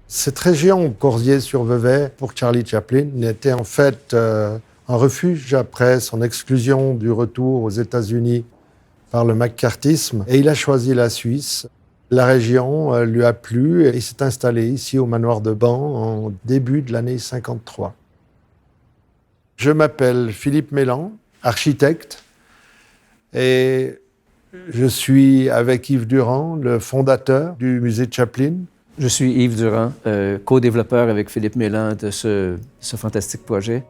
Cette région, Corsier-sur-Vevey, pour Charlie Chaplin, était en fait un refuge après son exclusion du retour aux États-Unis par le McCarthyisme. Et il a choisi la Suisse. La région lui a plu et il s'est installé ici au manoir de Ban en début de l'année 53. Je m'appelle Philippe Mélan, architecte, et je suis avec Yves Durand, le fondateur du musée Chaplin. Je suis Yves Durand, co-développeur avec Philippe Mélan de ce fantastique projet.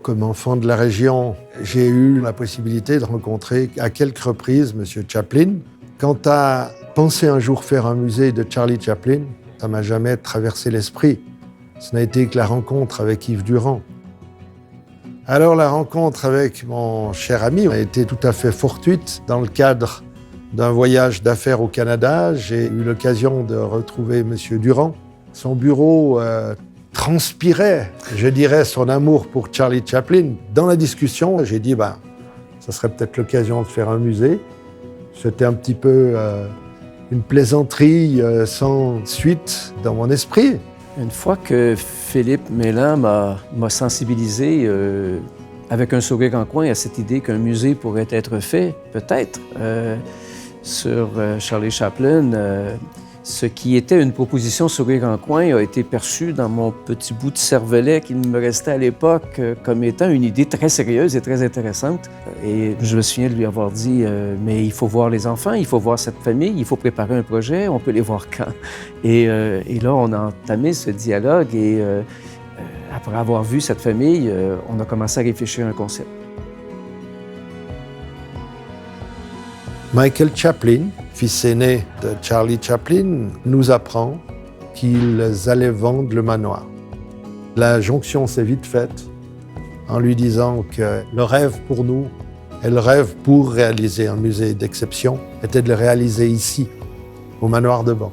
Comme enfant de la région, j'ai eu la possibilité de rencontrer à quelques reprises M. Chaplin. Quant à penser un jour faire un musée de Charlie Chaplin, ça ne m'a jamais traversé l'esprit. Ce n'a été que la rencontre avec Yves Durand. Alors la rencontre avec mon cher ami a été tout à fait fortuite. Dans le cadre d'un voyage d'affaires au Canada, j'ai eu l'occasion de retrouver M. Durand. Son bureau transpirait, je dirais, son amour pour Charlie Chaplin. Dans la discussion, j'ai dit, ça serait peut-être l'occasion de faire un musée. C'était un petit peu une plaisanterie sans suite dans mon esprit. Une fois que Philippe Mélan m'a sensibilisé avec un sourire en coin à cette idée qu'un musée pourrait être fait, peut-être, sur Charlie Chaplin, ce qui était une proposition sourire en coin a été perçu dans mon petit bout de cervelet qui me restait à l'époque comme étant une idée très sérieuse et très intéressante. Et je me souviens de lui avoir dit mais il faut voir les enfants, il faut voir cette famille, il faut préparer un projet, on peut les voir quand? Et là, on a entamé ce dialogue et après avoir vu cette famille, on a commencé à réfléchir à un concept. Michael Chaplin, fils aîné de Charlie Chaplin, nous apprend qu'ils allaient vendre le manoir. La jonction s'est vite faite en lui disant que le rêve pour nous et le rêve pour réaliser un musée d'exception était de le réaliser ici, au manoir de Ban.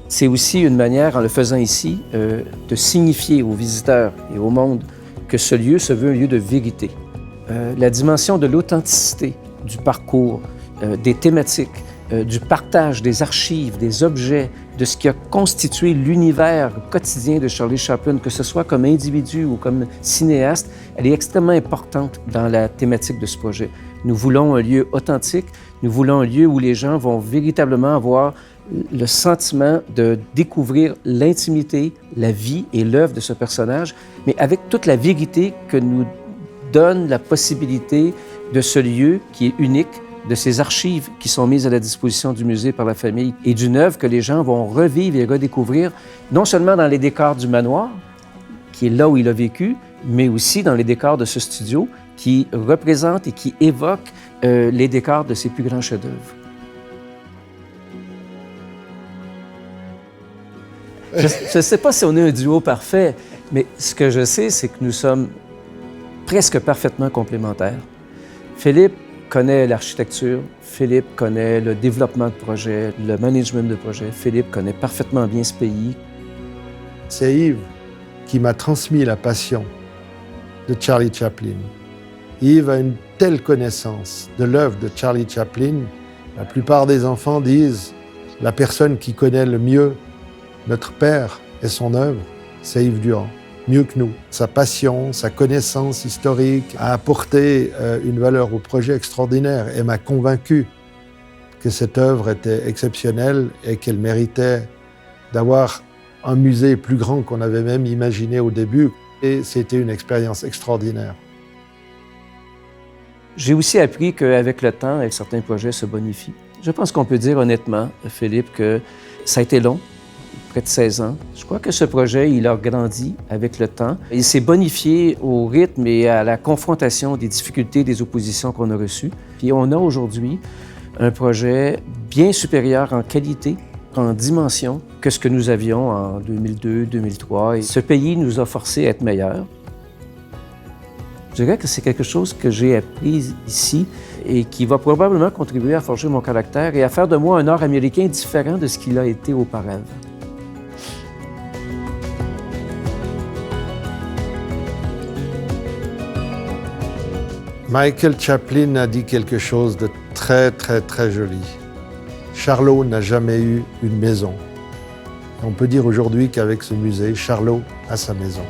C'est aussi une manière, en le faisant ici, de signifier aux visiteurs et au monde que ce lieu se veut un lieu de vérité. La dimension de l'authenticité, du parcours, des thématiques, du partage des archives, des objets, de ce qui a constitué l'univers quotidien de Charlie Chaplin, que ce soit comme individu ou comme cinéaste, elle est extrêmement importante dans la thématique de ce projet. Nous voulons un lieu authentique, nous voulons un lieu où les gens vont véritablement avoir le sentiment de découvrir l'intimité, la vie et l'œuvre de ce personnage, mais avec toute la vérité que nous donne la possibilité de ce lieu qui est unique, de ces archives qui sont mises à la disposition du musée par la famille et d'une œuvre que les gens vont revivre et redécouvrir, non seulement dans les décors du manoir, qui est là où il a vécu, mais aussi dans les décors de ce studio qui représente et qui évoque les décors de ses plus grands chefs-d'œuvre. Je ne sais pas si on est un duo parfait, mais ce que je sais, c'est que nous sommes presque parfaitement complémentaires. Philippe connaît l'architecture, Philippe connaît le développement de projet, le management de projet. Philippe connaît parfaitement bien ce pays. C'est Yves qui m'a transmis la passion de Charlie Chaplin. Yves a une telle connaissance de l'œuvre de Charlie Chaplin. La plupart des enfants disent la personne qui connaît le mieux notre père et son œuvre, c'est Yves Durand. Mieux que nous. Sa passion, sa connaissance historique a apporté une valeur au projet extraordinaire et m'a convaincu que cette œuvre était exceptionnelle et qu'elle méritait d'avoir un musée plus grand qu'on avait même imaginé au début. Et c'était une expérience extraordinaire. J'ai aussi appris qu'avec le temps, certains projets se bonifient. Je pense qu'on peut dire honnêtement, Philippe, que ça a été long. Près de 16 ans. Je crois que ce projet, il a grandi avec le temps. Il s'est bonifié au rythme et à la confrontation des difficultés, des oppositions qu'on a reçues. Puis on a aujourd'hui un projet bien supérieur en qualité, en dimension, que ce que nous avions en 2002, 2003. Et ce pays nous a forcés à être meilleurs. Je dirais que c'est quelque chose que j'ai appris ici et qui va probablement contribuer à forger mon caractère et à faire de moi un Nord-Américain différent de ce qu'il a été auparavant. Michael Chaplin a dit quelque chose de très, très, très joli. Charlot n'a jamais eu une maison. On peut dire aujourd'hui qu'avec ce musée, Charlot a sa maison.